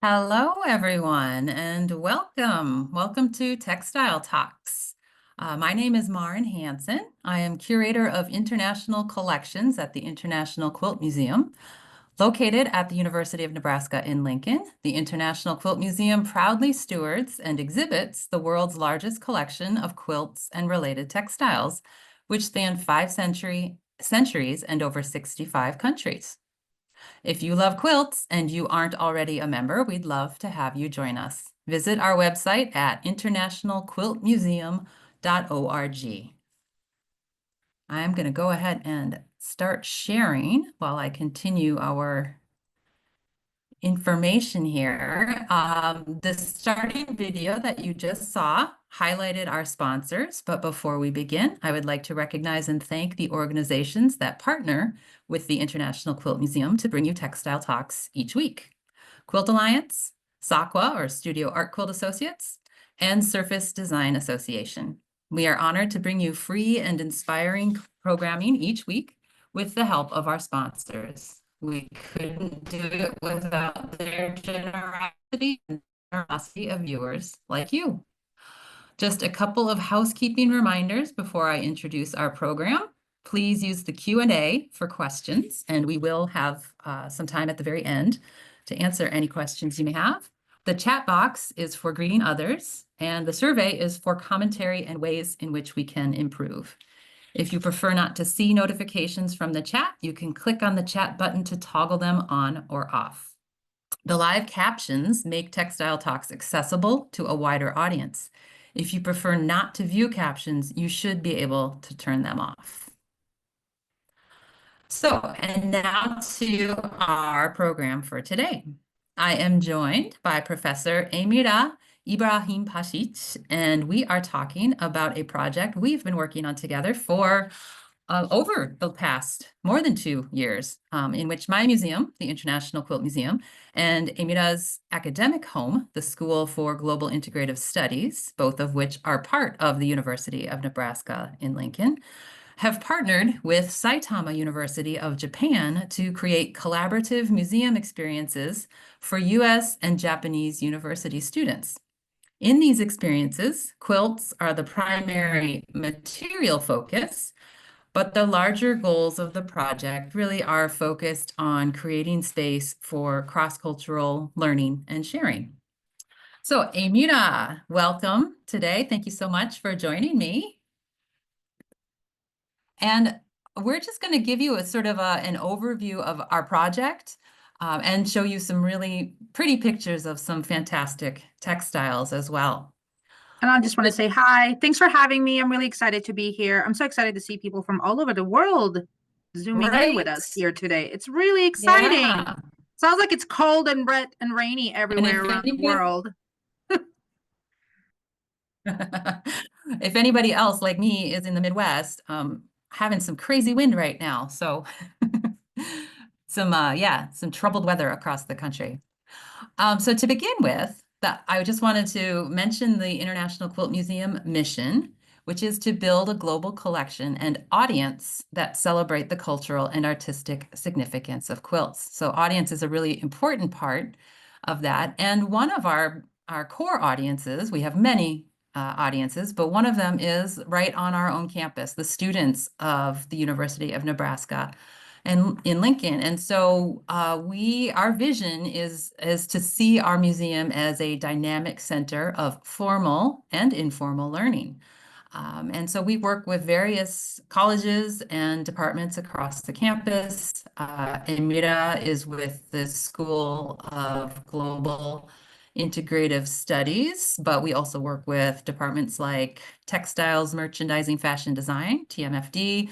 Hello, everyone, and welcome. Welcome to Textile Talks. My name is Marin Hanson. I am curator of international collections at the International Quilt Museum, located at the University of Nebraska in Lincoln. The International Quilt Museum proudly stewards and exhibits the world's largest collection of quilts and related textiles, which span centuries and over 65 countries. If you love quilts and you aren't already a member, we'd love to have you join us. Visit our website at internationalquiltmuseum.org. I'm going to go ahead and start sharing while I continue our information here. The starting video that you just saw highlighted our sponsors, but before we begin, I would like to recognize and thank the organizations that partner with the International Quilt Museum to bring you Textile Talks each week. Quilt Alliance, SAQA or Studio Art Quilt Associates, and Surface Design Association. We are honored to bring you free and inspiring programming each week with the help of our sponsors. We couldn't do it without their generosity and generosity of viewers like you. Just a couple of housekeeping reminders before I introduce our program. Please use the Q&A for questions, and we will have some time at the very end to answer any questions you may have. The chat box is for greeting others, and the survey is for commentary and ways in which we can improve. If you prefer not to see notifications from the chat, you can click on the chat button to toggle them on or off. The live captions make Textile Talks accessible to a wider audience. If you prefer not to view captions, you should be able to turn them off. And now to our program for today. I am joined by Professor Emira Ibrahimpasic, and we are talking about a project we've been working on together for over the past more than 2 years, in which my museum, the International Quilt Museum, and Emira's academic home, the School for Global Integrative Studies, both of which are part of the University of Nebraska in Lincoln, have partnered with Saitama University of Japan to create collaborative museum experiences for US and Japanese university students. In these experiences, quilts are the primary material focus, but the larger goals of the project really are focused on creating space for cross-cultural learning and sharing. So, Emira, welcome today. Thank you so much for joining me. And we're just going to give you a sort of an overview of our project and show you some really pretty pictures of some fantastic textiles as well. And I just want to say hi. Thanks for having me. I'm really excited to be here. I'm so excited to see people from all over the world zooming in with us here today. It's really exciting. Yeah. Sounds like it's cold and wet and rainy everywhere around the world. If anybody else like me is in the Midwest, having some crazy wind right now. So some troubled weather across the country. So to begin with, I just wanted to mention the International Quilt Museum mission, which is to build a global collection and audience that celebrate the cultural and artistic significance of quilts. So audience is a really important part of that. And one of our core audiences, we have many audiences, but one of them is right on our own campus, the students of the University of Nebraska and in Lincoln. And so our vision is to see our museum as a dynamic center of formal and informal learning. And so we work with various colleges and departments across the campus. Emira is with the School of Global Integrative Studies, but we also work with departments like Textiles, Merchandising, Fashion Design, TMFD,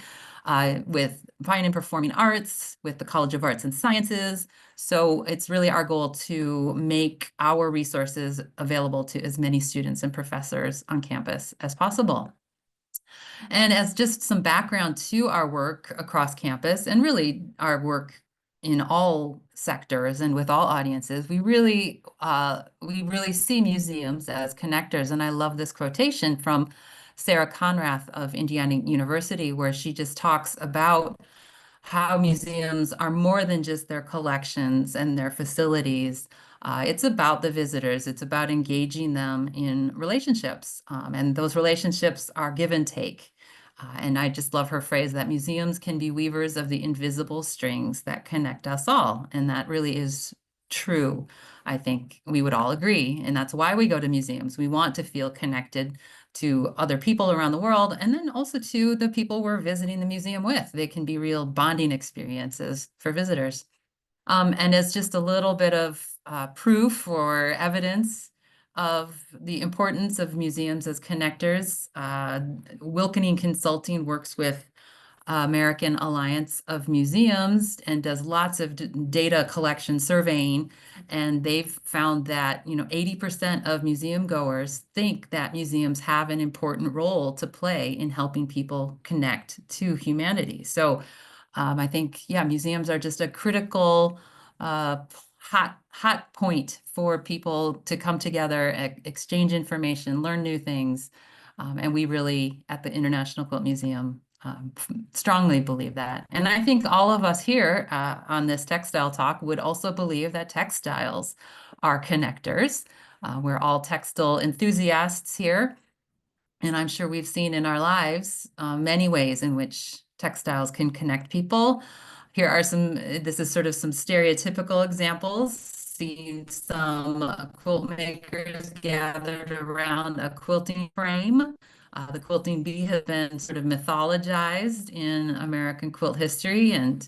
with Fine and Performing Arts, with the College of Arts and Sciences. So it's really our goal to make our resources available to as many students and professors on campus as possible. And as just some background to our work across campus, and really our work in all sectors and with all audiences, we really see museums as connectors. And I love this quotation from Sarah Conrath of Indiana University, where she just talks about how museums are more than just their collections and their facilities. It's about the visitors. It's about engaging them in relationships. And those relationships are give and take. And I just love her phrase that museums can be weavers of the invisible strings that connect us all. And that really is true. I think we would all agree. And that's why we go to museums. We want to feel connected to other people around the world, and then also to the people we're visiting the museum with. They can be real bonding experiences for visitors. And as just a little bit of proof or evidence of the importance of museums as connectors, Wilkening Consulting works with American Alliance of Museums and does lots of data collection surveying. And they've found that, 80% of museum goers think that museums have an important role to play in helping people connect to humanity. So I think, yeah, museums are just a critical hot point for people to come together, exchange information, learn new things. And we really, at the International Quilt Museum, strongly believe that. And I think all of us here on this textile talk would also believe that textiles are connectors. We're all textile enthusiasts here. And I'm sure we've seen in our lives many ways in which textiles can connect people. Here are this is sort of some stereotypical examples. Seeing some quilt makers gathered around a quilting frame. The quilting bee has been sort of mythologized in American quilt history and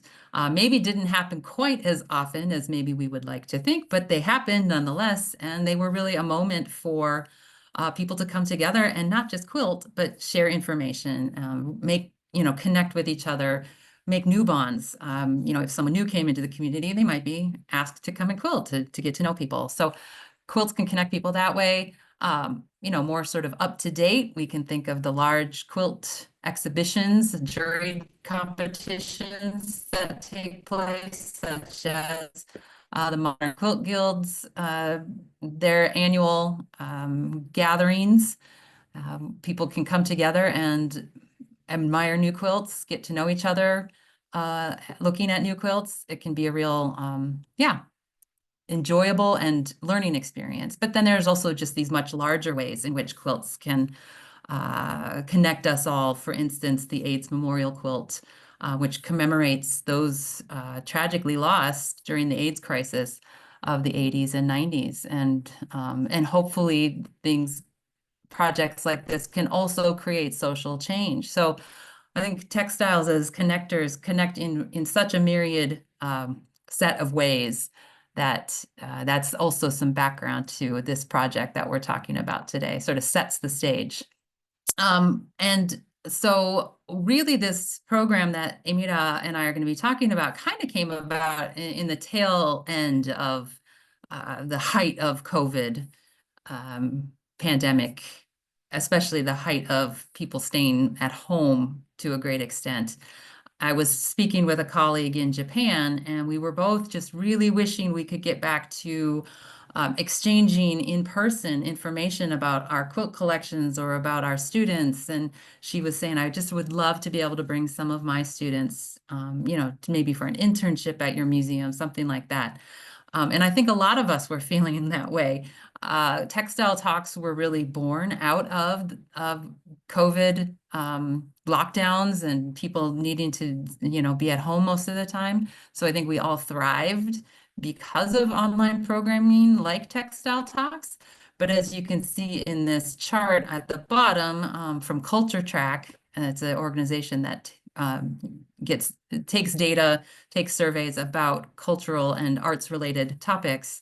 maybe didn't happen quite as often as maybe we would like to think, but they happened nonetheless. And they were really a moment for people to come together and not just quilt, but share information, connect with each other, make new bonds. If someone new came into the community, they might be asked to come and quilt to get to know people. So quilts can connect people that way. More sort of up to date, we can think of the large quilt exhibitions, jury competitions that take place, such as the Modern Quilt Guild's, their annual gatherings. People can come together and admire new quilts, get to know each other, looking at new quilts. It can be a real, enjoyable and learning experience. But then there's also just these much larger ways in which quilts can connect us all. For instance, the AIDS Memorial Quilt, which commemorates those tragically lost during the AIDS crisis of the 80s and 90s. And hopefully projects like this can also create social change. So I think textiles as connectors connect in such a myriad set of ways that that's also some background to this project that we're talking about today, sort of sets the stage. And so really this program that Emira and I are going to be talking about kind of came about in the tail end of the height of COVID pandemic, especially the height of people staying at home to a great extent. I was speaking with a colleague in Japan, and we were both just really wishing we could get back to exchanging in person information about our quilt collections or about our students. And she was saying, I just would love to be able to bring some of my students, maybe for an internship at your museum, something like that. And I think a lot of us were feeling in that way. Textile talks were really born out of COVID lockdowns and people needing to, be at home most of the time. So I think we all thrived because of online programming like Textile Talks. But as you can see in this chart at the bottom from Culture Track, and it's an organization that takes data, takes surveys about cultural and arts related topics.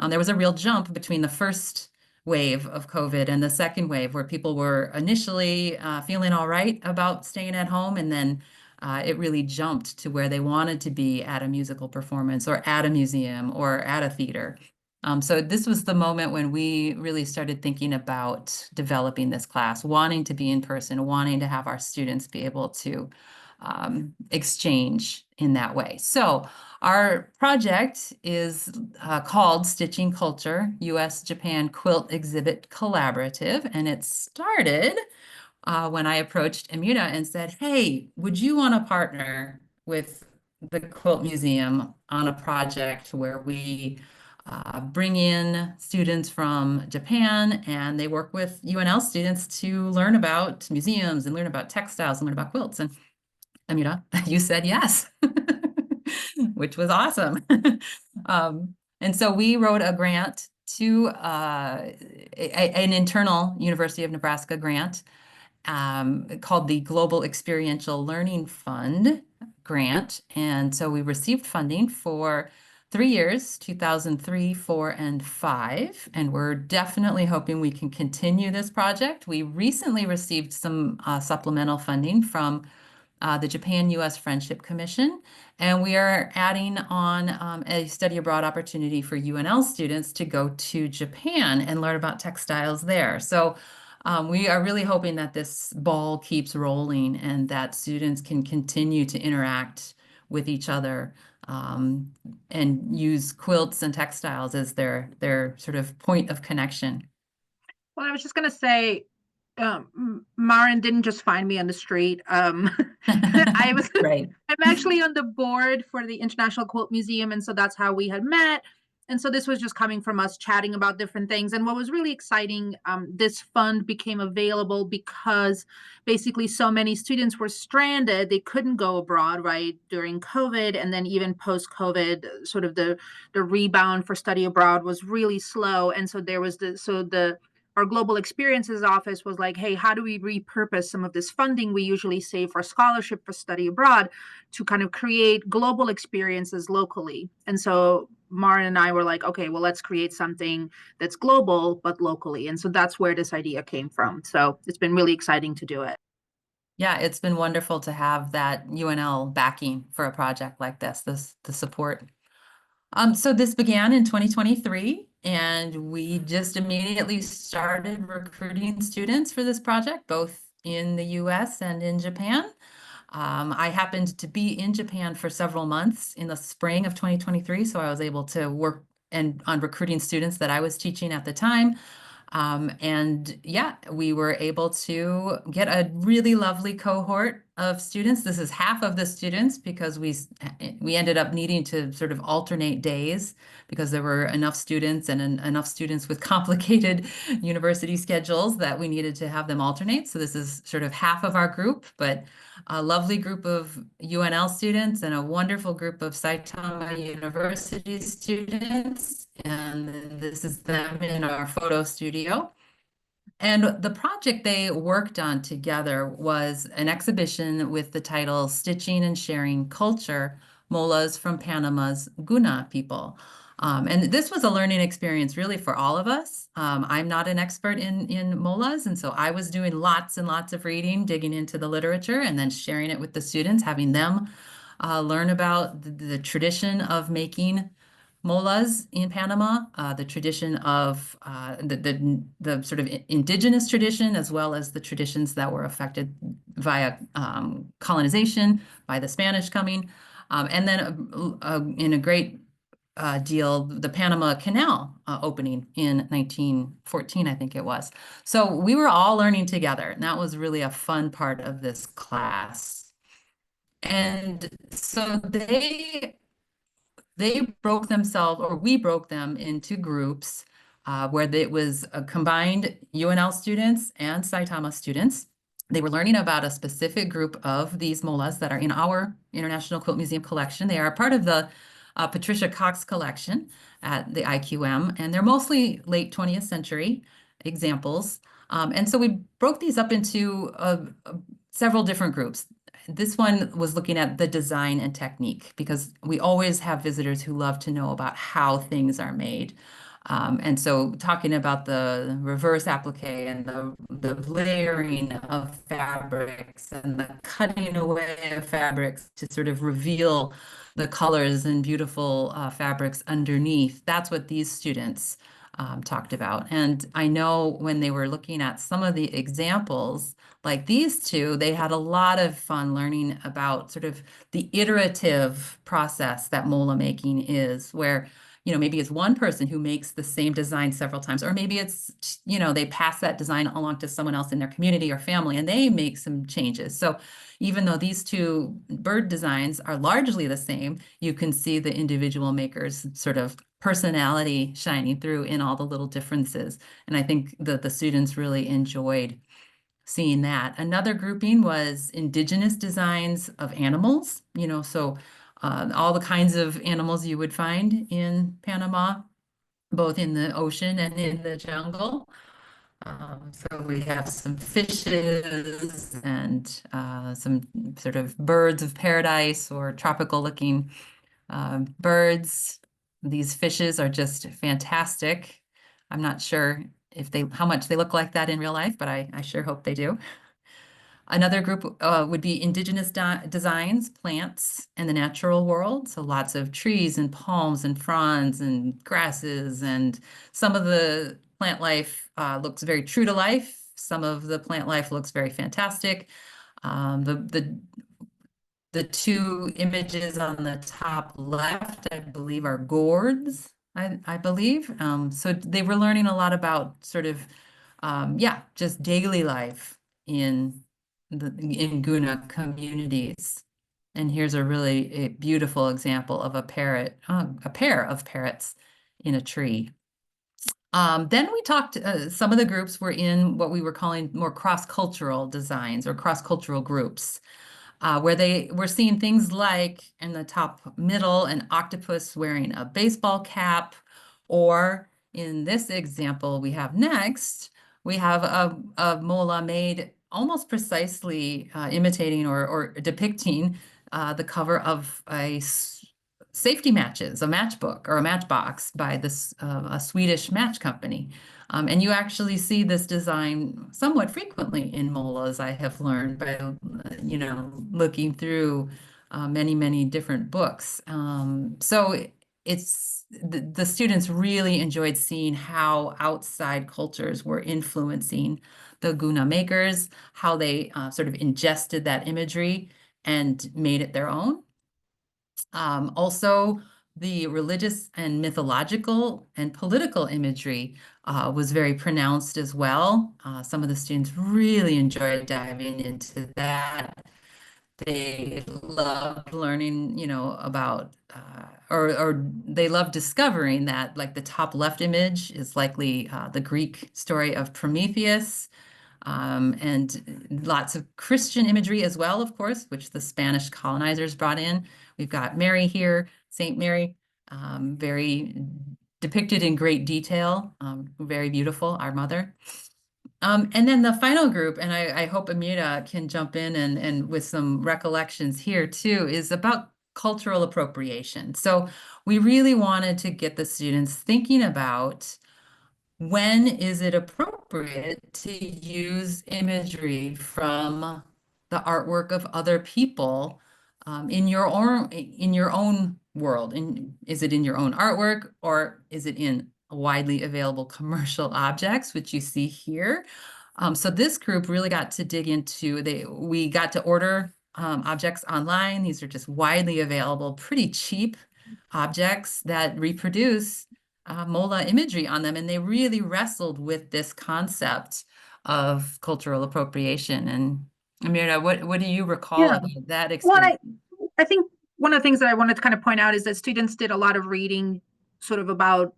There was a real jump between the first wave of COVID and the second wave, where people were initially feeling all right about staying at home, and then it really jumped to where they wanted to be at a musical performance or at a museum or at a theater. So this was the moment when we really started thinking about developing this class, wanting to be in person, wanting to have our students be able to exchange in that way. So our project is called Stitching Culture, US-Japan Quilt Exhibit Collaborative, and it started when I approached Emira and said, hey, would you want to partner with the Quilt Museum on a project where we bring in students from Japan, and they work with UNL students to learn about museums and learn about textiles and learn about quilts. And Amira, you said yes, which was awesome. And so we wrote a grant to an internal University of Nebraska grant called the Global Experiential Learning Fund grant. And so we received funding for 3 years, 2003, 4, and 5. And we're definitely hoping we can continue this project. We recently received some supplemental funding from the Japan-US Friendship Commission, and we are adding on a study abroad opportunity for UNL students to go to Japan and learn about textiles there. So we are really hoping that this ball keeps rolling and that students can continue to interact with each other and use quilts and textiles as their sort of point of connection. Well, I was just going to say, Marin didn't just find me on the street. I was Right. I'm actually on the board for the International Quilt Museum, and so that's how we had met. And so this was just coming from us chatting about different things. And what was really exciting, this fund became available because basically so many students were stranded. They couldn't go abroad, right, during COVID. And then even post-COVID, sort of the rebound for study abroad was really slow. And so there was our global experiences office was like, hey, how do we repurpose some of this funding we usually save for scholarship for study abroad to kind of create global experiences locally? And so Marin and I were like, okay, well, let's create something that's global but locally. And so that's where this idea came from. So it's been really exciting to do it. Yeah, it's been wonderful to have that UNL backing for a project like the support. So this began in 2023, and we just immediately started recruiting students for this project, both in the US and in Japan. I happened to be in Japan for several months in the spring of 2023, so I was able to work on recruiting students that I was teaching at the time. And yeah, we were able to get a really lovely cohort of students. This is half of the students because we ended up needing to sort of alternate days because there were enough students and enough students with complicated university schedules that we needed to have them alternate. So this is sort of half of our group, but a lovely group of UNL students and a wonderful group of Saitama University students. And this is them in our photo studio. And the project they worked on together was an exhibition with the title Stitching and Sharing Culture, Molas from Panama's Guna People. And this was a learning experience really for all of us. I'm not an expert in molas, and so I was doing lots and lots of reading, digging into the literature, and then sharing it with the students, having them learn about the tradition of making molas in Panama, the tradition of the sort of indigenous tradition, as well as the traditions that were affected via colonization by the Spanish coming. And then in a great deal, the Panama Canal opening in 1914, I think it was. So we were all learning together, and that was really a fun part of this class. And so they broke themselves, or we broke them into groups where it was a combined UNL students and Saitama students. They were learning about a specific group of these molas that are in our International Quilt Museum collection. They are part of the Patricia Cox collection at the IQM, and they're mostly late 20th century examples. And so we broke these up into several different groups. This one was looking at the design and technique because we always have visitors who love to know about how things are made. And so talking about the reverse applique and the layering of fabrics and the cutting away of fabrics to sort of reveal the colors and beautiful fabrics underneath. That's what these students talked about. And I know when they were looking at some of the examples, like these two, they had a lot of fun learning about sort of the iterative process that mola making is, where maybe it's one person who makes the same design several times, or maybe it's, they pass that design along to someone else in their community or family and they make some changes. So even though these two bird designs are largely the same, you can see the individual makers sort of personality shining through in all the little differences. And I think that the students really enjoyed seeing that. Another grouping was indigenous designs of animals, so all the kinds of animals you would find in Panama, both in the ocean and in the jungle. So we have some fishes and some sort of birds of paradise or tropical looking birds. These fishes are just fantastic. I'm not sure how much they look like that in real life, but I sure hope they do. Another group would be indigenous designs, plants, and the natural world. So lots of trees and palms and fronds and grasses, and some of the plant life looks very true to life. Some of the plant life looks very fantastic. The two images on the top left, I believe, are gourds, I believe. So they were learning a lot about sort of, just daily life in Guna communities. And here's a really beautiful example of a pair of parrots in a tree. Then we talked, some of the groups were in what we were calling more cross-cultural designs or cross-cultural groups where they were seeing things like in the top middle, an octopus wearing a baseball cap, or in this example we have next, we have a mola made almost precisely imitating or depicting the cover of safety matches, a matchbook or a matchbox by a Swedish match company. And you actually see this design somewhat frequently in molas, I have learned by, looking through many, many different books. So the students really enjoyed seeing how outside cultures were influencing the Guna makers, how they sort of ingested that imagery and made it their own. Also, the religious and mythological and political imagery was very pronounced as well. Some of the students really enjoyed diving into that. They loved learning, about, or they loved discovering that, like the top left image is likely the Greek story of Prometheus. And lots of Christian imagery as well, of course, which the Spanish colonizers brought in. We've got Mary here, Saint Mary, very depicted in great detail, very beautiful, our mother. And then the final group, and I hope Emira can jump in and with some recollections here too, is about cultural appropriation. So we really wanted to get the students thinking about when is it appropriate to use imagery from the artwork of other people in your own world? And is it in your own artwork, or is it in widely available commercial objects, which you see here? So this group really got to dig into, we got to order objects online. These are just widely available, pretty cheap objects that reproduce mola imagery on them, and they really wrestled with this concept of cultural appropriation. And Amira, what do you recall Yeah. about that Well, experience? I think one of the things that I wanted to kind of point out is that students did a lot of reading sort of about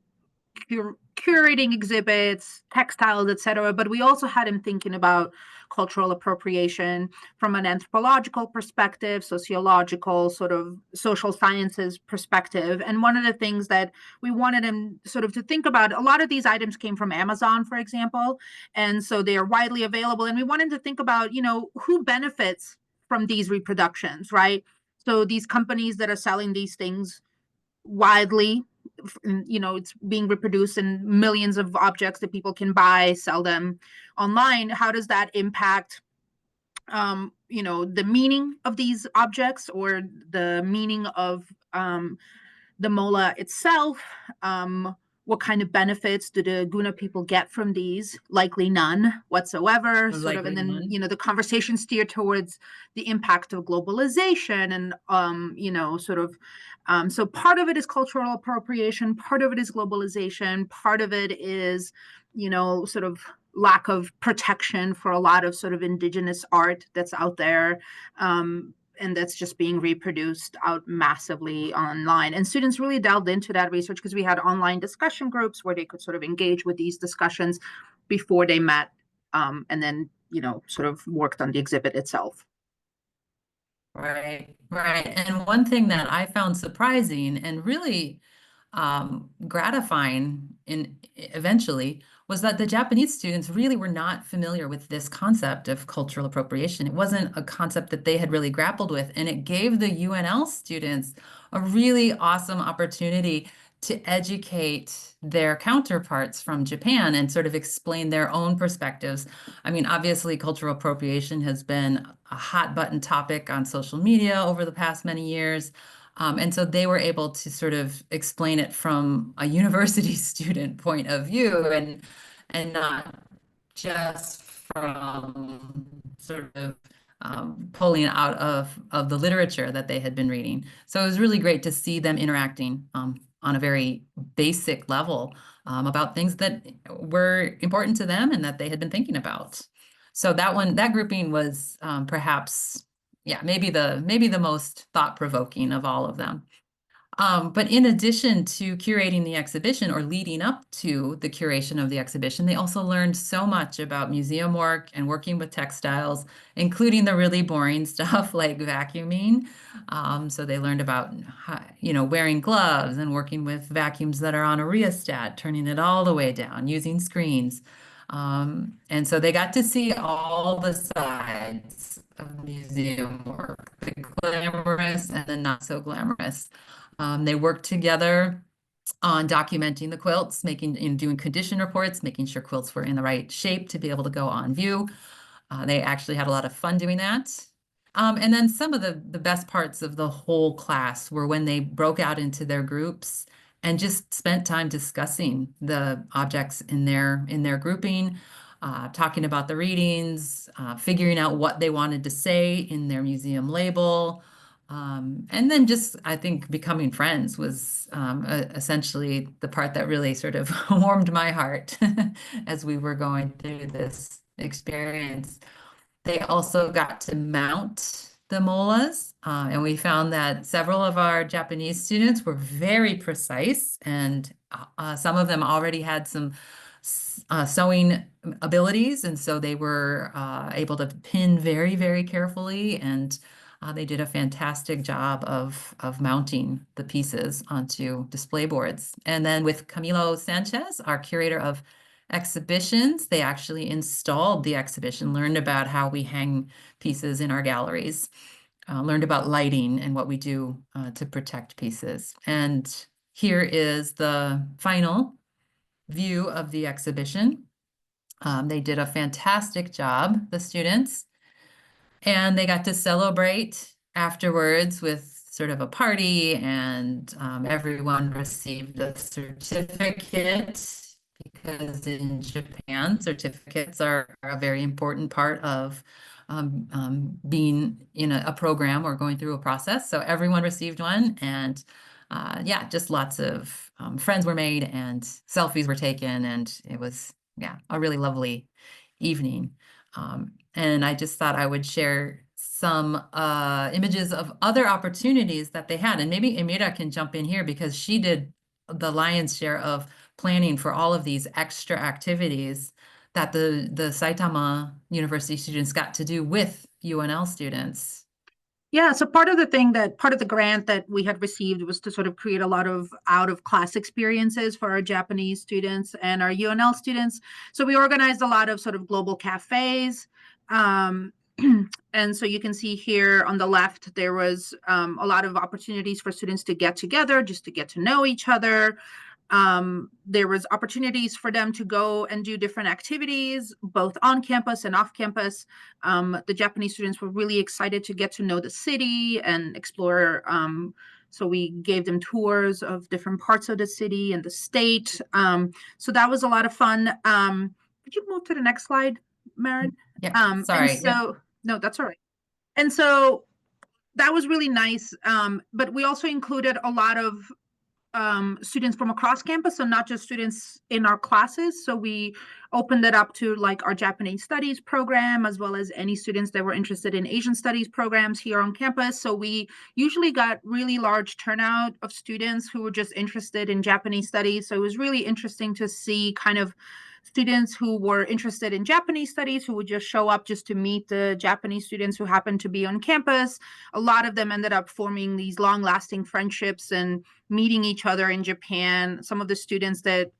curating exhibits, textiles, etc. But we also had him thinking about cultural appropriation from an anthropological perspective, sociological, sort of social sciences perspective. And one of the things that we wanted him sort of to think about, a lot of these items came from Amazon, for example, and so they are widely available. And we wanted to think about, who benefits from these reproductions, right? So these companies that are selling these things widely, it's being reproduced in millions of objects that people can buy, sell them online. How does that impact the meaning of these objects or the meaning of the mola itself? what kind of benefits do the Guna people get from these? Likely none whatsoever, sort of. And Likely then, none. the conversation steered towards the impact of globalization and, sort of, so part of it is cultural appropriation, part of it is globalization, part of it is, sort of lack of protection for a lot of sort of indigenous art that's out there. And that's just being reproduced out massively online. And students really delved into that research because we had online discussion groups where they could sort of engage with these discussions before they met, and then, sort of worked on the exhibit itself. Right, right. And one thing that I found surprising and really gratifying eventually was that the Japanese students really were not familiar with this concept of cultural appropriation. It wasn't a concept that they had really grappled with, and it gave the UNL students a really awesome opportunity to educate their counterparts from Japan and sort of explain their own perspectives. I mean, obviously, cultural appropriation has been a hot button topic on social media over the past many years. And so they were able to sort of explain it from a university student point of view and not just from sort of pulling out of the literature that they had been reading. So it was really great to see them interacting on a very basic level about things that were important to them and that they had been thinking about. So that grouping was perhaps, yeah, maybe the most thought-provoking of all of them. But in addition to curating the exhibition or leading up to the curation of the exhibition, they also learned so much about museum work and working with textiles, including the really boring stuff like vacuuming. So they learned about, wearing gloves and working with vacuums that are on a rheostat, turning it all the way down, using screens. And so they got to see all the sides of museum work, the glamorous and the not so glamorous. They worked together on documenting the quilts, doing condition reports, making sure quilts were in the right shape to be able to go on view. They actually had a lot of fun doing that. And then some of the best parts of the whole class were when they broke out into their groups and just spent time discussing the objects in their grouping, talking about the readings, figuring out what they wanted to say in their museum label. And then just, I think, becoming friends was essentially the part that really sort of warmed my heart as we were going through this experience. They also got to mount the molas, and we found that several of our Japanese students were very precise, and some of them already had some sewing abilities, and so they were able to pin very, very carefully, and they did a fantastic job of mounting the pieces onto display boards. And then with Camilo Sanchez, our curator of exhibitions, they actually installed the exhibition, learned about how we hang pieces in our galleries, learned about lighting and what we do to protect pieces. And here is the final view of the exhibition. They did a fantastic job, the students. And they got to celebrate afterwards with sort of a party, and everyone received a certificate because in Japan, certificates are a very important part of being in a program or going through a process. So everyone received one, and yeah, just lots of friends were made and selfies were taken, and it was, yeah, a really lovely evening. And I just thought I would share some images of other opportunities that they had. And maybe Emira can jump in here because she did the lion's share of planning for all of these extra activities that the Saitama University students got to do with UNL students. Yeah, so part of the grant that we had received was to sort of create a lot of out of class experiences for our Japanese students and our UNL students. So we organized a lot of sort of global cafes. And so you can see here on the left, there was a lot of opportunities for students to get together, just to get to know each other. There was opportunities for them to go and do different activities, both on campus and off campus. The Japanese students were really excited to get to know the city and explore So we gave them tours of different parts of the city and the state. So that was a lot of fun. Could you move to the next slide, Marin? Yeah, And sorry. Yep. so, no, that's all right. And so that was really nice. But we also included a lot of students from across campus, so not just students in our classes. So we opened it up to like our Japanese studies program, as well as any students that were interested in Asian studies programs here on campus. So we usually got really large turnout of students who were just interested in Japanese studies. So it was really interesting to see kind of students who were interested in Japanese studies who would just show up just to meet the Japanese students who happened to be on campus. A lot of them ended up forming these long-lasting friendships and meeting each other in Japan. Some of the students that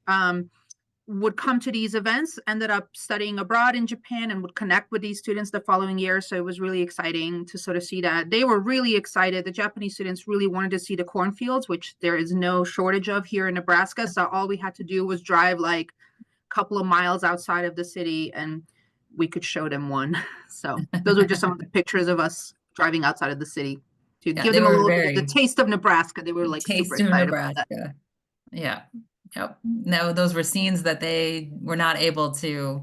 would come to these events ended up studying abroad in Japan and would connect with these students the following year. So it was really exciting to sort of see that. They were really excited. The Japanese students really wanted to see the cornfields, which there is no shortage of here in Nebraska. So all we had to do was drive like couple of miles outside of the city and we could show them one. So those are just some of the pictures of us driving outside of the city to Yeah, give they them a were little bit of the very taste of Nebraska. They were like super taste of excited about that. Nebraska. Yeah. Yep. No, those were scenes that they were not able to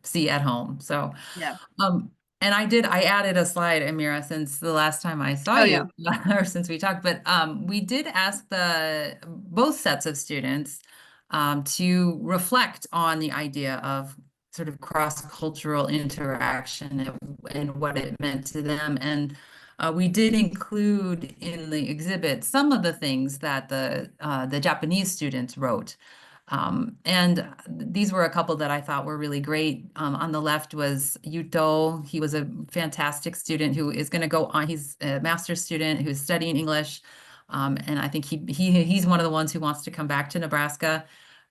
see at home. So, Yeah. um, and I added a slide, Amira, since the last time I saw Oh yeah. you, or since we talked, but we did ask both sets of students to reflect on the idea of sort of cross-cultural interaction and what it meant to them. And we did include in the exhibit some of the things that the Japanese students wrote. And these were a couple that I thought were really great. On the left was Yuto. He was a fantastic student who is going to go on. He's a master's student who's studying English. And I think he's one of the ones who wants to come back to Nebraska.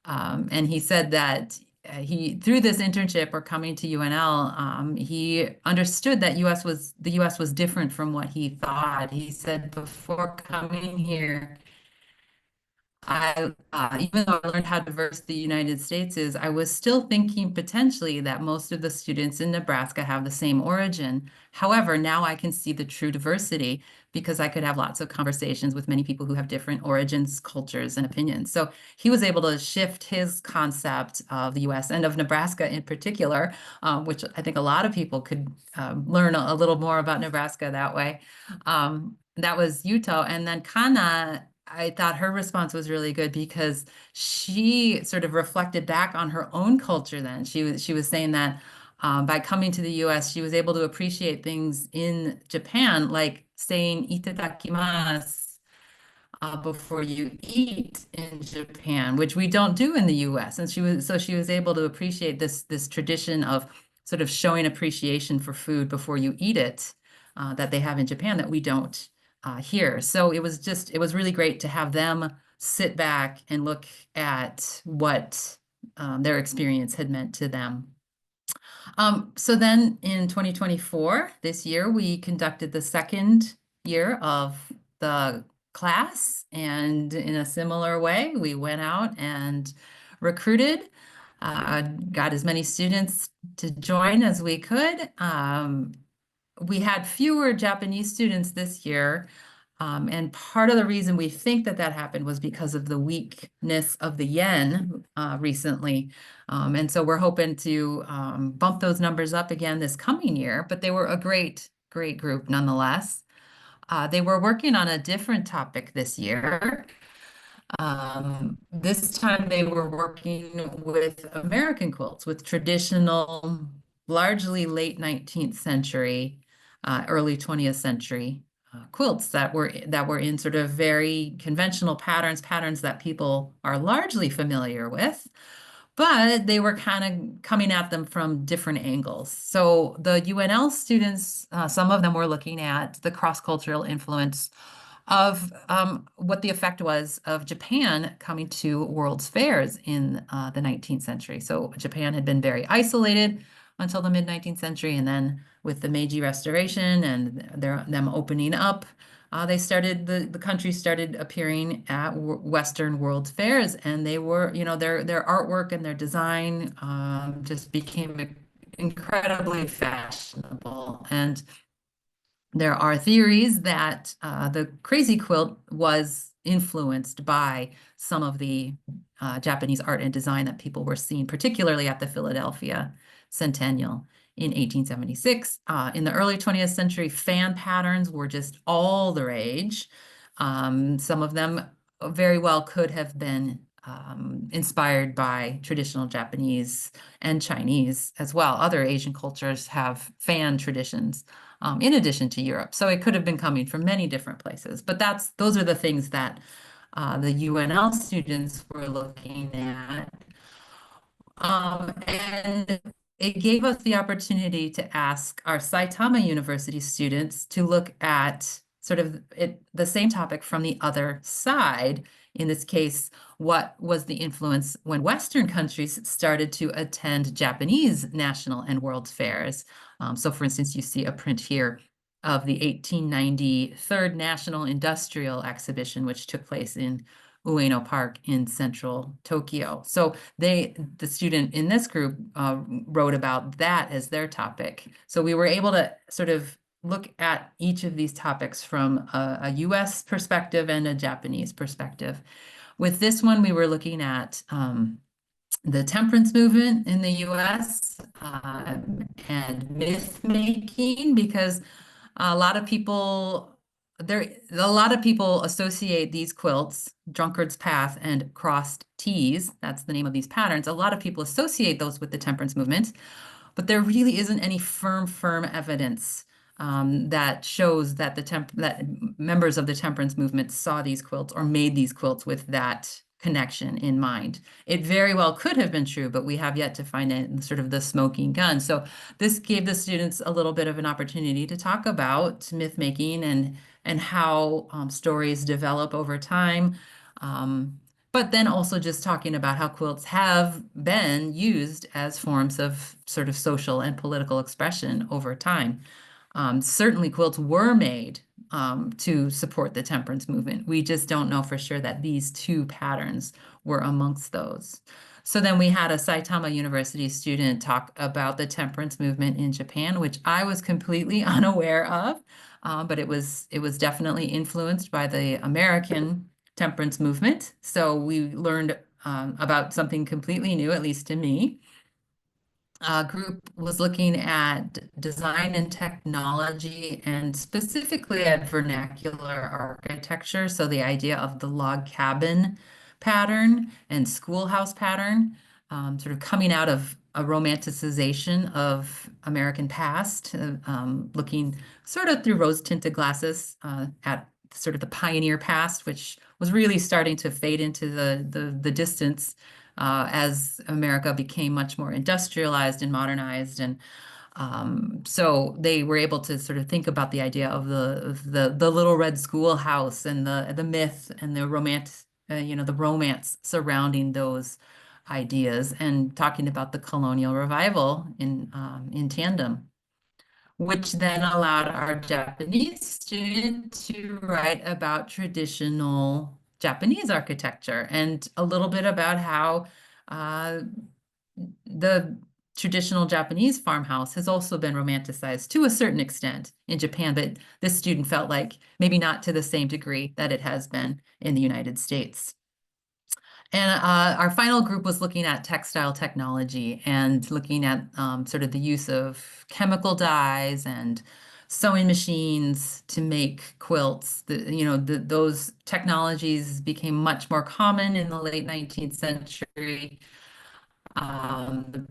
And he said that he through this internship or coming to UNL, he understood that the U.S. was different from what he thought. He said before coming here, even though I learned how diverse the United States is, I was still thinking potentially that most of the students in Nebraska have the same origin. However, now I can see the true diversity because I could have lots of conversations with many people who have different origins, cultures, and opinions. So he was able to shift his concept of the US and of Nebraska in particular, which I think a lot of people could learn a little more about Nebraska that way. That was Yuto. And then Kana, I thought her response was really good because she sort of reflected back on her own culture then. She was saying that by coming to the US, she was able to appreciate things in Japan, like saying itadakimasu before you eat in Japan, which we don't do in the US. And she was able to appreciate this tradition of sort of showing appreciation for food before you eat it that they have in Japan that we don't here. So it was really great to have them sit back and look at what their experience had meant to them. So then in 2024, this year, we conducted the second year of the class. And in a similar way, we went out and recruited, got as many students to join as we could. We had fewer Japanese students this year. And part of the reason we think that happened was because of the weakness of the yen recently. And so we're hoping to bump those numbers up again this coming year, but they were a great group nonetheless. They were working on a different topic this year. This time they were working with American quilts, with traditional, largely late 19th century, early 20th century quilts that were in sort of very conventional patterns that people are largely familiar with, but they were kind of coming at them from different angles. So the UNL students, some of them were looking at the cross-cultural influence of what the effect was of Japan coming to World's Fairs in the 19th century. So Japan had been very isolated until the mid-19th century, and then with the Meiji Restoration and them opening up, the country started appearing at Western World Fairs, and they were, their artwork and their design just became incredibly fashionable. And There are theories that the crazy quilt was influenced by some of the Japanese art and design that people were seeing, particularly at the Philadelphia Centennial in 1876. In the early 20th century, fan patterns were just all the rage. Some of them very well could have been inspired by traditional Japanese and Chinese as well. Other Asian cultures have fan traditions in addition to Europe. So it could have been coming from many different places. But those are the things that the UNL students were looking at. And it gave us the opportunity to ask our Saitama University students to look at sort of the same topic from the other side. In this case, what was the influence when Western countries started to attend Japanese national and world fairs? So for instance, you see a print here of the 1890 Third National Industrial Exhibition, which took place in Ueno Park in central Tokyo. So the student in this group wrote about that as their topic. So we were able to sort of look at each of these topics from a US perspective and a Japanese perspective. With this one, we were looking at the temperance movement in the US and myth making, because a lot of people associate these quilts, Drunkard's Path and Crossed T's, that's the name of these patterns. A lot of people associate those with the temperance movement, but there really isn't any firm evidence that shows that that members of the temperance movement saw these quilts or made these quilts with that connection in mind. It very well could have been true, but we have yet to find it sort of the smoking gun. So this gave the students a little bit of an opportunity to talk about myth making and how stories develop over time. But then also just talking about how quilts have been used as forms of sort of social and political expression over time. Certainly quilts were made to support the temperance movement. We just don't know for sure that these two patterns were amongst those. So then we had a Saitama University student talk about the temperance movement in Japan, which I was completely unaware of, but it was definitely influenced by the American temperance movement. So we learned about something completely new, at least to me. Group was looking at design and technology and specifically at vernacular architecture. So the idea of the log cabin pattern and schoolhouse pattern, sort of coming out of a romanticization of American past, looking sort of through rose-tinted glasses at sort of the pioneer past, which was really starting to fade into the distance as America became much more industrialized and modernized. And so they were able to sort of think about the idea of the little red schoolhouse and the myth and the romance, the romance surrounding those ideas, and talking about the colonial revival in tandem, which then allowed our Japanese student to write about traditional Japanese architecture and a little bit about how the traditional Japanese farmhouse has also been romanticized to a certain extent in Japan, but this student felt like maybe not to the same degree that it has been in the United States. And our final group was looking at textile technology and looking at sort of the use of chemical dyes and sewing machines to make quilts. Those technologies became much more common in the late 19th century. The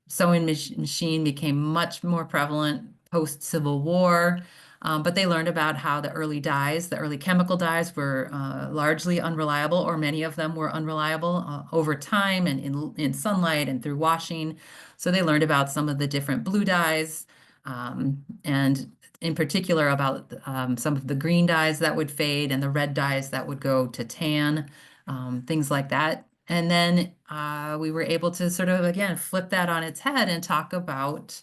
sewing machine became much more prevalent post-Civil War. But they learned about how the early chemical dyes were largely unreliable, or many of them were unreliable over time and in sunlight and through washing. So they learned about some of the different blue dyes, and in particular about some of the green dyes that would fade and the red dyes that would go to tan, things like that. And then we were able to sort of, again, flip that on its head and talk about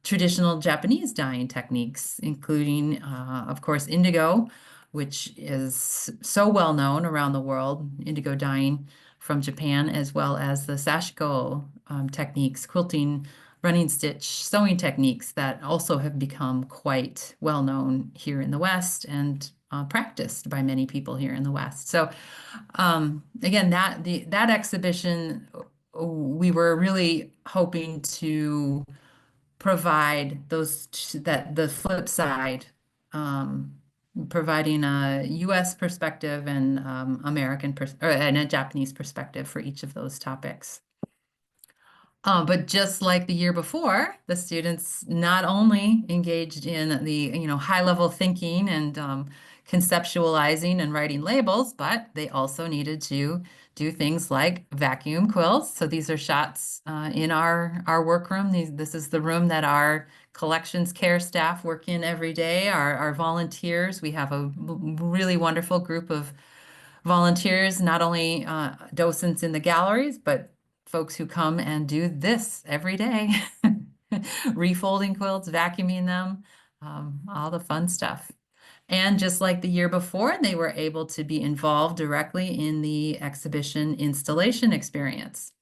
traditional Japanese dyeing techniques, including, of course, indigo, which is so well known around the world, indigo dyeing from Japan, as well as the sashiko techniques, quilting running stitch sewing techniques that also have become quite well known here in the West and practiced by many people here in the West. So again, that exhibition, we were really hoping to provide that the flip side, providing a U.S. perspective and and a Japanese perspective for each of those topics. But just like the year before, the students not only engaged in the, high-level thinking and conceptualizing and writing labels, but they also needed to do things like vacuum quilts. So these are shots in our workroom. This is the room that our collections care staff work in every day, our volunteers. We have a really wonderful group of volunteers, not only docents in the galleries, but folks who come and do this every day, refolding quilts, vacuuming them, all the fun stuff. And just like the year before, they were able to be involved directly in the exhibition installation experience,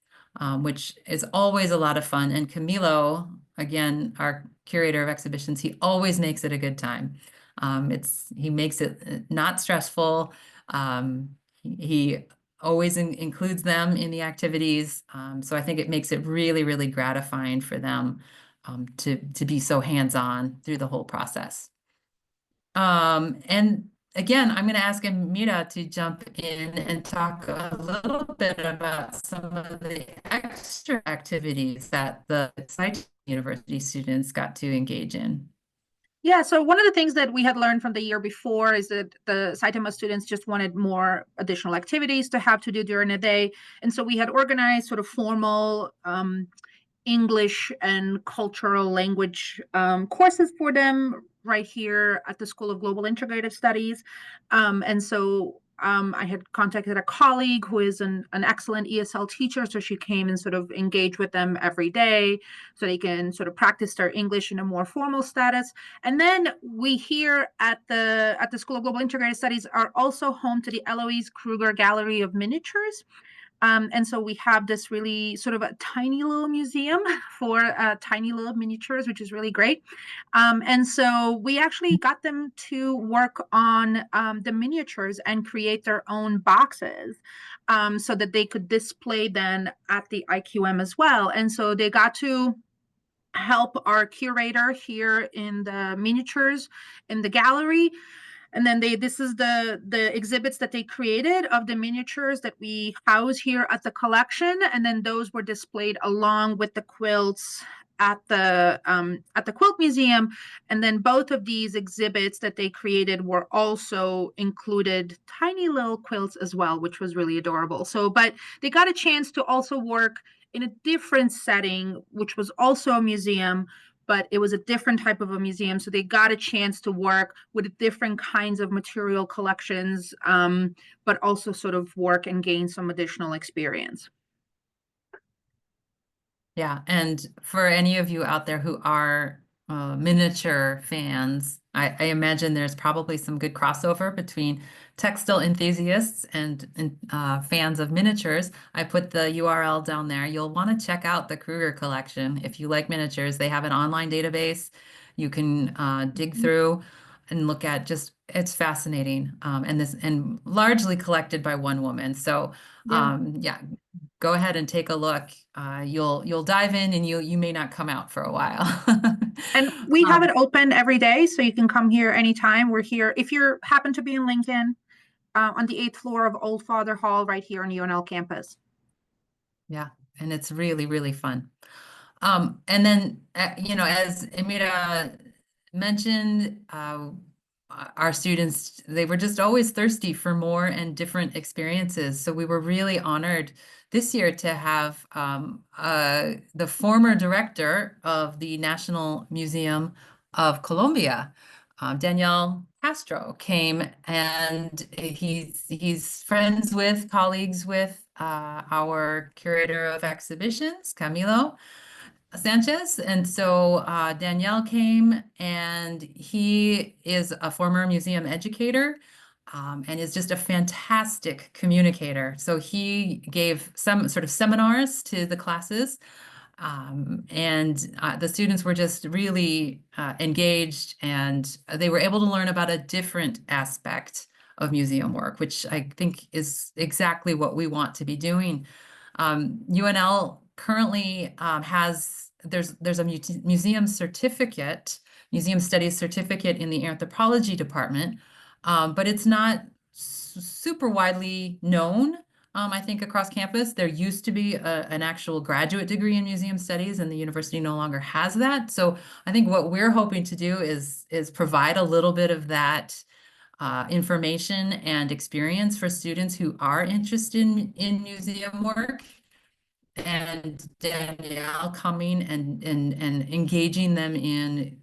which is always a lot of fun. And Camilo, again, our curator of exhibitions, he always makes it a good time. He makes it not stressful. He always includes them in the activities. So I think it makes it really, really gratifying for them to be so hands-on through the whole process. And again, I'm going to ask Emira to jump in and talk a little bit about some of the extra activities that the site university students got to engage in. Yeah, so one of the things that we had learned from the year before is that the Saitama students just wanted more additional activities to have to do during the day. And so we had organized sort of formal English and cultural language courses for them right here at the School of Global Integrative Studies. And so I had contacted a colleague who is an excellent ESL teacher. So she came and sort of engaged with them every day so they can sort of practice their English in a more formal status. And then we here at the School of Global Integrated Studies are also home to the Eloise Kruger Gallery of Miniatures. And so we have this really sort of a tiny little museum for tiny little miniatures, which is really great. And so we actually got them to work on the miniatures and create their own boxes so that they could display them at the IQM as well. And so they got to help our curator here in the miniatures in the gallery. And then this is the exhibits that they created of the miniatures that we house here at the collection. And then those were displayed along with the quilts at the quilt museum. And then both of these exhibits that they created were also included tiny little quilts as well, which was really adorable. So, but they got a chance to also work in a different setting, which was also a museum, but it was a different type of a museum. So they got a chance to work with different kinds of material collections, but also sort of work and gain some additional experience. Yeah, and for any of you out there who are miniature fans, I imagine there's probably some good crossover between textile enthusiasts and fans of miniatures. I put the URL down there. You'll want to check out the Kruger collection. If you like miniatures, they have an online database. You can dig through and look at it's fascinating. And largely collected by one woman. So yeah, go ahead and take a look. You'll dive in and you may not come out for a while. And we have it open every day, so you can come here anytime. We're here if you happen to be in Lincoln, on the 8th floor of Old Father Hall, right here on UNL campus. Yeah, and it's really, really fun. And then, as Emira mentioned, our students, they were just always thirsty for more and different experiences. So we were really honored this year to have the former director of the National Museum of Colombia, Daniel Castro, came, and he's friends with, colleagues with our curator of exhibitions, Camilo Sanchez. And so Danielle came, and he is a former museum educator and is just a fantastic communicator. So he gave some sort of seminars to the classes The students were just really engaged, and they were able to learn about a different aspect of museum work, which I think is exactly what we want to be doing. UNL currently there's a museum certificate, museum studies certificate in the anthropology department, but it's not super widely known. I think across campus, there used to be an actual graduate degree in museum studies, and the university no longer has that. So I think what we're hoping to do is provide a little bit of that information and experience for students who are interested in museum work. And Danielle coming and engaging them in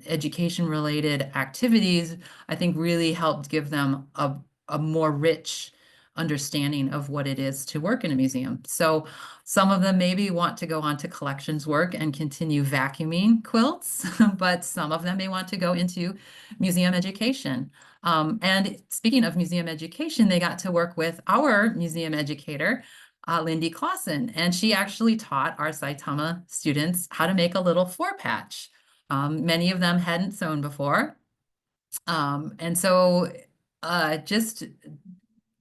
education-related activities, I think really helped give them a more rich understanding of what it is to work in a museum. So some of them maybe want to go on to collections work and continue vacuuming quilts, but some of them may want to go into museum education. And speaking of museum education, they got to work with our museum educator, Lindy Clausen, and she actually taught our Saitama students how to make a little four-patch. Many of them hadn't sewn before. And so just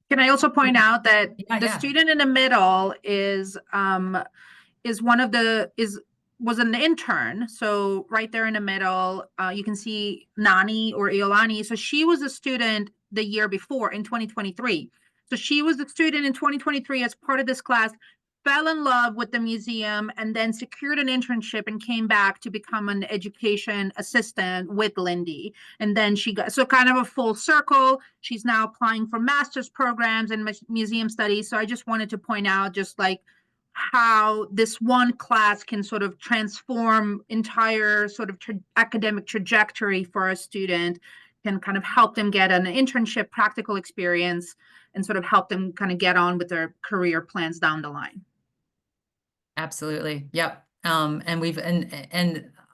Can I also point out that the yeah. student in the middle is one of the was an intern. So right there in the middle, you can see Nani or Iolani. So she was a student the year before in 2023. So she was a student in 2023 as part of this class, fell in love with the museum, and then secured an internship and came back to become an education assistant with Lindy. And then she got, so kind of a full circle. She's now applying for master's programs in museum studies. So I just wanted to point out just like how this one class can sort of transform entire sort of academic trajectory for a student, can kind of help them get an internship, practical experience, and sort of help them kind of get on with their career plans down the line. Absolutely. Yep. And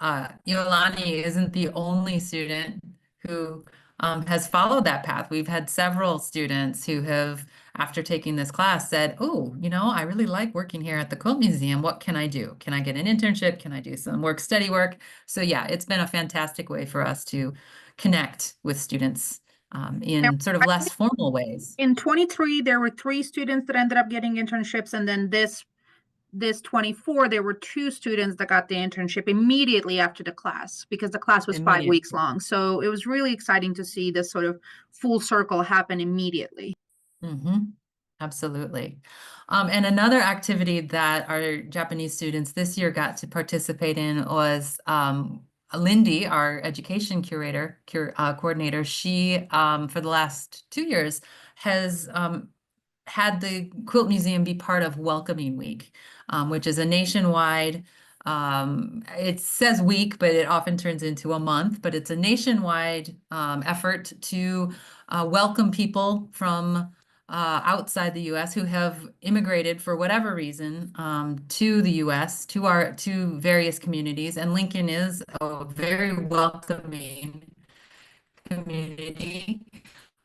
Yolani isn't the only student who has followed that path. We've had several students who have, after taking this class, said, "Oh, I really like working here at the Quilt Museum. What can I do? Can I get an internship? Can I do some work study work?" So yeah, it's been a fantastic way for us to connect with students in sort of less formal ways. In 23, there were 3 students that ended up getting internships, and then this 24, there were 2 students that got the internship immediately after the class, because the class was 5 weeks long. So it was really exciting to see this sort of full circle happen immediately. Absolutely. And another activity that our Japanese students this year got to participate in was Lindy, our education coordinator. She, for the last 2 years, has had the Quilt Museum be part of Welcoming Week, which is a nationwide, it says week, but it often turns into a month, but it's a nationwide effort to welcome people from outside the U.S. who have immigrated for whatever reason to the U.S., to various communities, and Lincoln is a very welcoming community.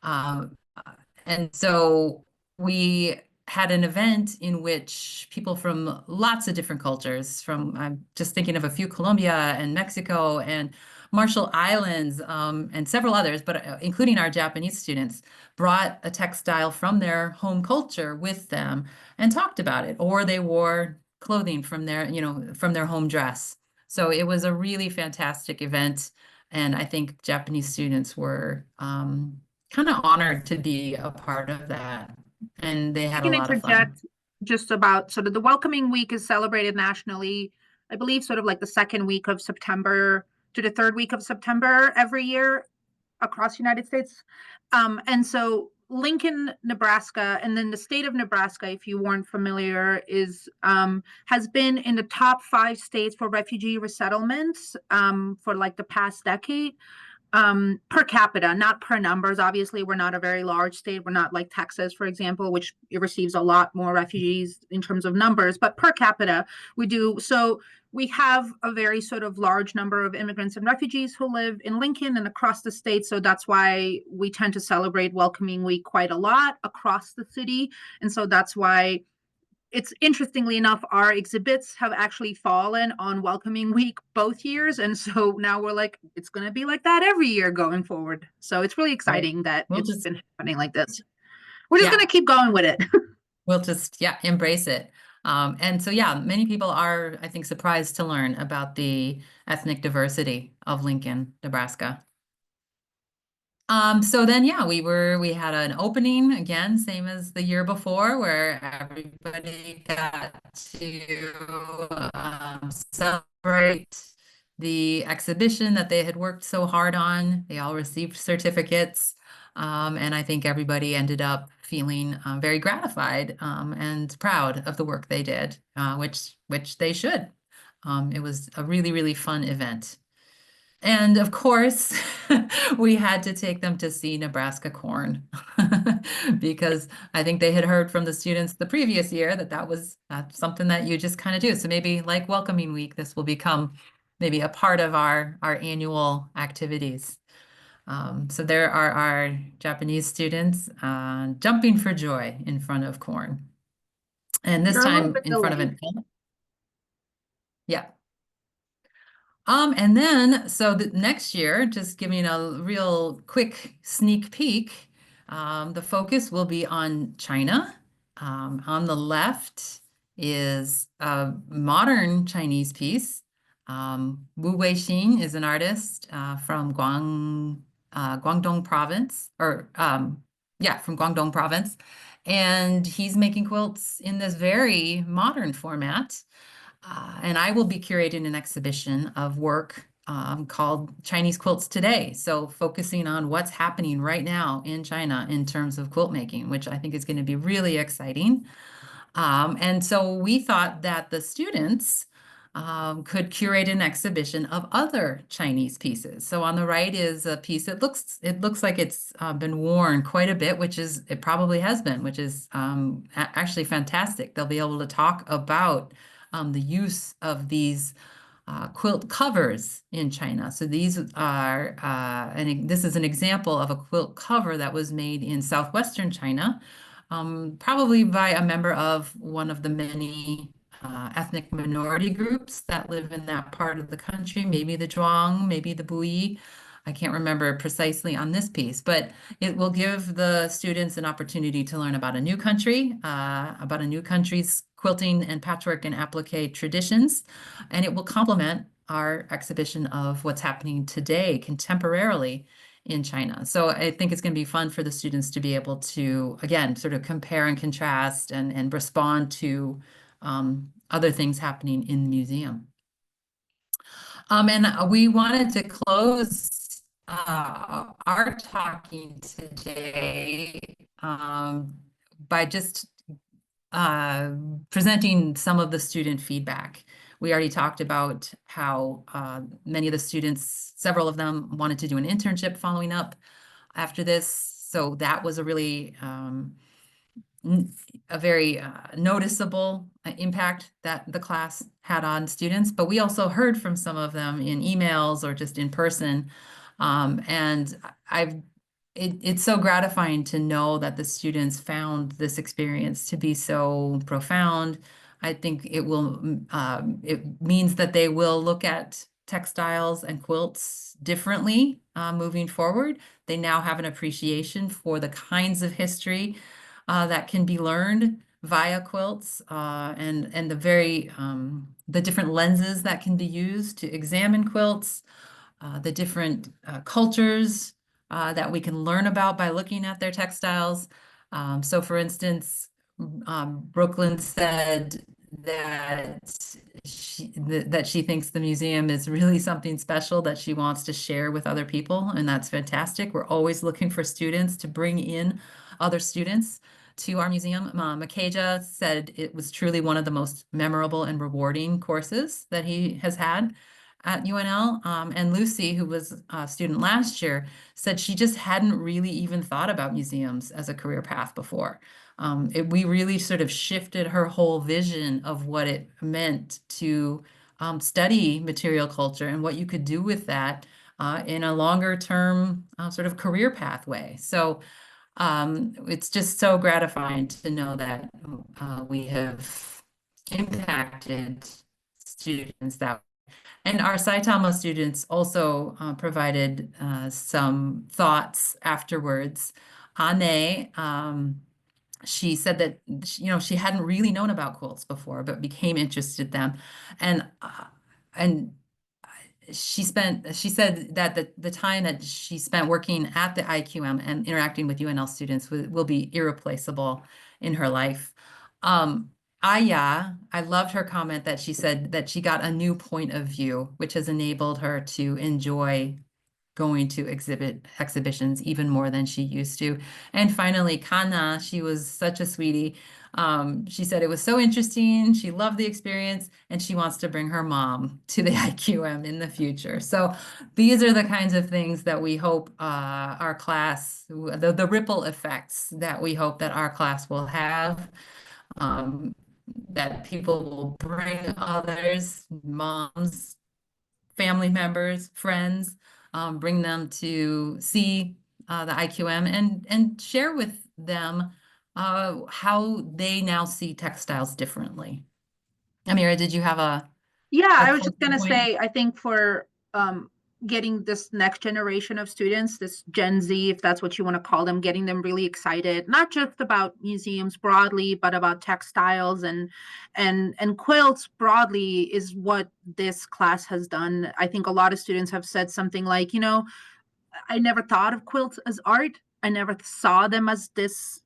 And so we had an event in which people from lots of different cultures, I'm just thinking of a few, Colombia and Mexico and Marshall Islands, and several others, but including our Japanese students, brought a textile from their home culture with them and talked about it, or they wore clothing from their home dress. So it was a really fantastic event, and I think Japanese students were kind of honored to be a part of that, and they had a lot of fun. Just about sort of the Welcoming Week is celebrated nationally, I believe, sort of like the second week of September to the third week of September every year across the United States. And so Lincoln, Nebraska, and then the state of Nebraska, if you weren't familiar, has been in the top 5 states for refugee resettlements for like the past decade. Per capita, not per numbers. Obviously, we're not a very large state. We're not like Texas, for example, which receives a lot more refugees in terms of numbers, but per capita, we do. So we have a very sort of large number of immigrants and refugees who live in Lincoln and across the state. So that's why we tend to celebrate Welcoming Week quite a lot across the city. And so that's why it's interestingly enough, our exhibits have actually fallen on welcoming week both years. And so now we're like, it's going to be like that every year going forward. So it's really Right. exciting that We'll it's just, been happening like this. We're just going yeah, to keep going with it. we'll just, yeah, embrace it. And so, yeah, many people are, I think, surprised to learn about the ethnic diversity of Lincoln, Nebraska. So then, yeah, we had an opening again, same as the year before, where everybody got to celebrate the exhibition that they had worked so hard on. They all received certificates. And I think everybody ended up feeling very gratified and proud of the work they did, which they should. It was a really, really fun event. And of course, we had to take them to see Nebraska corn because I think they had heard from the students the previous year that that's something that you just kind of do. So maybe like welcoming week, this will become maybe a part of our annual activities. So there are our Japanese students jumping for joy in front of corn. And this You're a little time bit in front of delayed. an, yeah. And then, so the next year, just giving a real quick sneak peek, the focus will be on China. On the left is a modern Chinese piece. Wu Weixin is an artist from Guangdong province, or yeah, from Guangdong province. And he's making quilts in this very modern format. And I will be curating an exhibition of work called Chinese Quilts Today. So focusing on what's happening right now in China in terms of quilt making, which I think is going to be really exciting. And so we thought that the students could curate an exhibition of other Chinese pieces. So on the right is a piece that looks like it's been worn quite a bit, it probably has been, which is actually fantastic. They'll be able to talk about the use of these quilt covers in China. So these are, and this is an example of a quilt cover that was made in southwestern China, probably by a member of one of the many ethnic minority groups that live in that part of the country, maybe the Zhuang, maybe the Bui. I can't remember precisely on this piece, but it will give the students an opportunity to learn about a new country, about a new country's quilting and patchwork and applique traditions, and it will complement our exhibition of what's happening today contemporarily in China. So I think it's going to be fun for the students to be able to, again, sort of compare and contrast and respond to other things happening in the museum. And we wanted to close our talking today by just presenting some of the student feedback. We already talked about how many of the students, several of them wanted to do an internship following up after this. So that was a really a very noticeable impact that the class had on students. But we also heard from some of them in emails or just in person. And it's so gratifying to know that the students found this experience to be so profound. I think it means that they will look at textiles and quilts differently moving forward. They now have an appreciation for the kinds of history that can be learned via quilts and the different lenses that can be used to examine quilts, the different cultures that we can learn about by looking at their textiles. So for instance, Brooklyn said that she thinks the museum is really something special that she wants to share with other people, and that's fantastic. We're always looking for students to bring in other students to our museum. Makeja said it was truly one of the most memorable and rewarding courses that he has had at UNL. And Lucy, who was a student last year, said she just hadn't really even thought about museums as a career path before. We really sort of shifted her whole vision of what it meant to study material culture and what you could do with that in a longer term sort of career pathway. So It's just so gratifying to know that we have impacted students that, and our Saitama students also provided some thoughts afterwards. Ane, she said that she hadn't really known about quilts before, but became interested in them, and she said that the time that she spent working at the IQM and interacting with UNL students will be irreplaceable in her life. Aya, I loved her comment that she said that she got a new point of view, which has enabled her to enjoy going to exhibitions even more than she used to. And finally, Kana, she was such a sweetie. She said it was so interesting. She loved the experience and she wants to bring her mom to the IQM in the future. So these are the kinds of things that we hope our class, the ripple effects that we hope that our class will have, that people will bring others, moms, family members, friends, bring them to see the IQM and share with them how they now see textiles differently. Emira, did you have Yeah, a I was just closing gonna point? say, I think for getting this next generation of students, this Gen Z, if that's what you want to call them, getting them really excited, not just about museums broadly, but about textiles and quilts broadly is what this class has done. I think a lot of students have said something like, I never thought of quilts as art. I never saw them as this,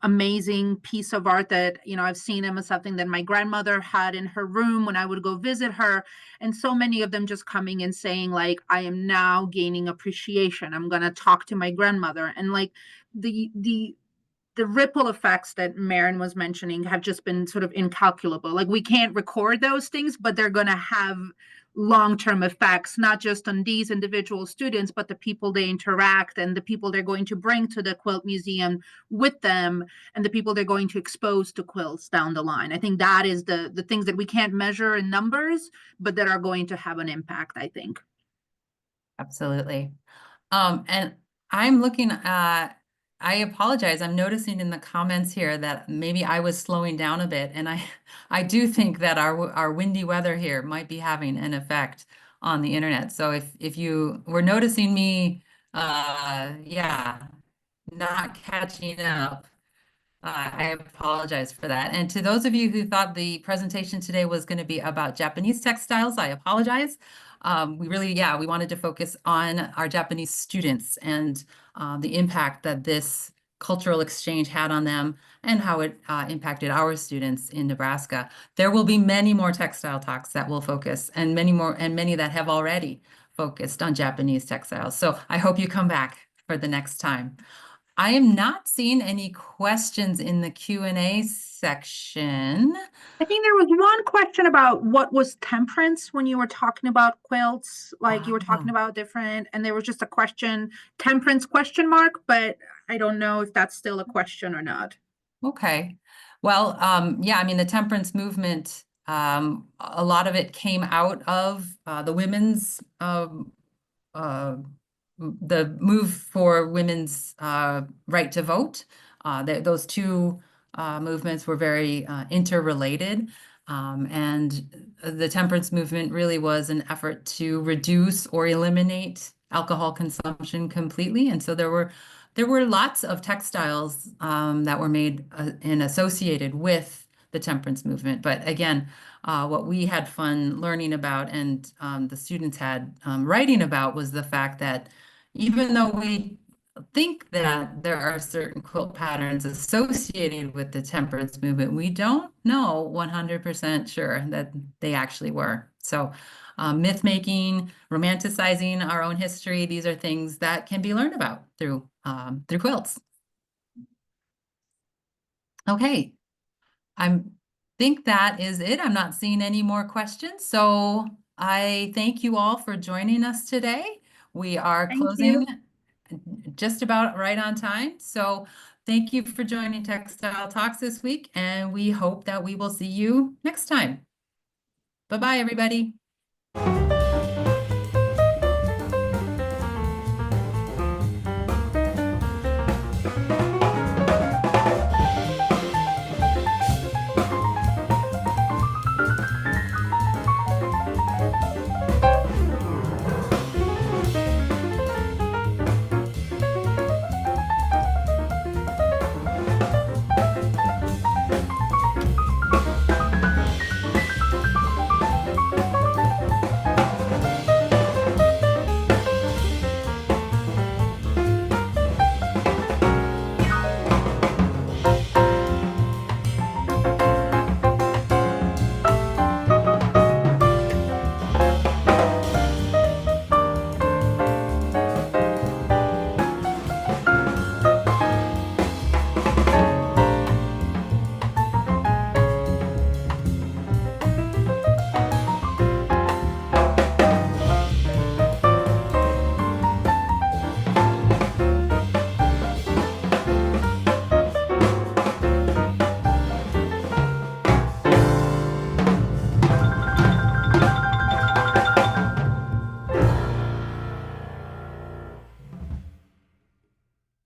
amazing piece of art that, I've seen them as something that my grandmother had in her room when I would go visit her. And so many of them just coming and saying, like, I am now gaining appreciation. I'm going to talk to my grandmother. And like the ripple effects that Marin was mentioning have just been sort of incalculable. Like we can't record those things, but they're going to have long-term effects, not just on these individual students, but the people they interact and the people they're going to bring to the quilt museum with them and the people they're going to expose to quilts down the line. I think that is the things that we can't measure in numbers, but that are going to have an impact, I think. Absolutely. And I'm looking at, I apologize. I'm noticing in the comments here that maybe I was slowing down a bit, and I do think that our windy weather here might be having an effect on the internet. So if you were noticing me, yeah, not catching up, I apologize for that. And to those of you who thought the presentation today was going to be about Japanese textiles, I apologize. We wanted to focus on our Japanese students and the impact that this cultural exchange had on them and how it impacted our students in Nebraska. There will be many more textile talks that will focus, and many more, and many that have already focused on Japanese textiles. So I hope you come back for the next time. I am not seeing any questions in the Q&A section. I think there was one question about what was temperance when you were talking about quilts, like you were talking Ah, about different, and there was just a question, temperance question mark, but I don't know if that's still a question or not. okay. Well, yeah, I mean, the temperance movement, a lot of it came out of the women's uh, the move for women's right to vote. Those two movements were very interrelated. And the temperance movement really was an effort to reduce or eliminate alcohol consumption completely. And so there were lots of textiles that were made and associated with the temperance movement. But again, what we had fun learning about and the students had writing about was the fact that even though we think that there are certain quilt patterns associated with the temperance movement, we don't know 100% sure that they actually were. So myth making, romanticizing our own history, these are things that can be learned about through quilts. Okay, I think that is it. I'm not seeing any more questions. So I thank you all for joining us today. We are Thank you. closing just about right on time. So thank you for joining Textile Talks this week, and we hope that we will see you next time. Bye-bye, everybody.